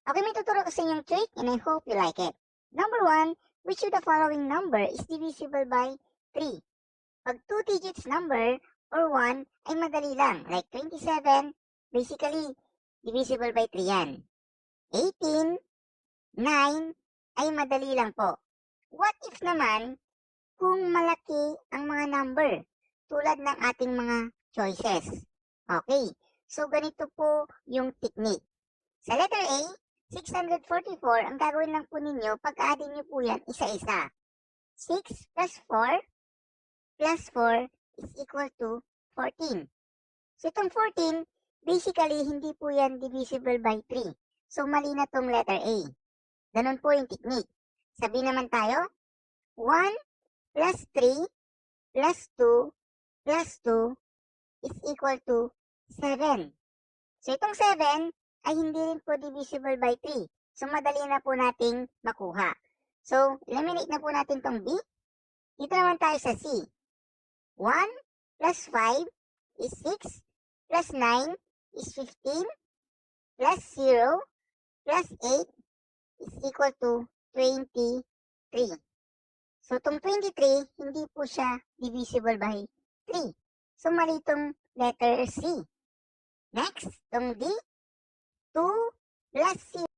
Okay, may tuturo ko sa inyong trick and I hope you like it. Number 1, which of the following number is divisible by 3? Pag 2 digits number or 1 ay madali lang. Like 27, basically, divisible by 3 yan. 18, 9 ay madali lang po. What if naman kung malaki ang mga number tulad ng ating mga choices? Okay, so ganito po yung technique. Sa letter A, 644, ang gagawin lang po ninyo, pag-addin nyo po yan isa-isa. 6 plus 4 plus 4 is equal to 14. So itong 14, basically, hindi po yan divisible by 3. So mali na tong letter A. Ganun po yung technique. Sabi naman tayo, 1 plus 3 plus 2 plus 2 is equal to 7. So itong 7 ay hindi rin po divisible by 3. So madali na po nating makuha. So eliminate na po natin tong B. Dito naman tayo sa C. 1 plus 5 is 6 plus 9 is 15 plus 0 plus 8 is equal to 23. So itong 23, hindi po siya divisible by 3. So mali itong letter C. Next, itong D, 2 plus 0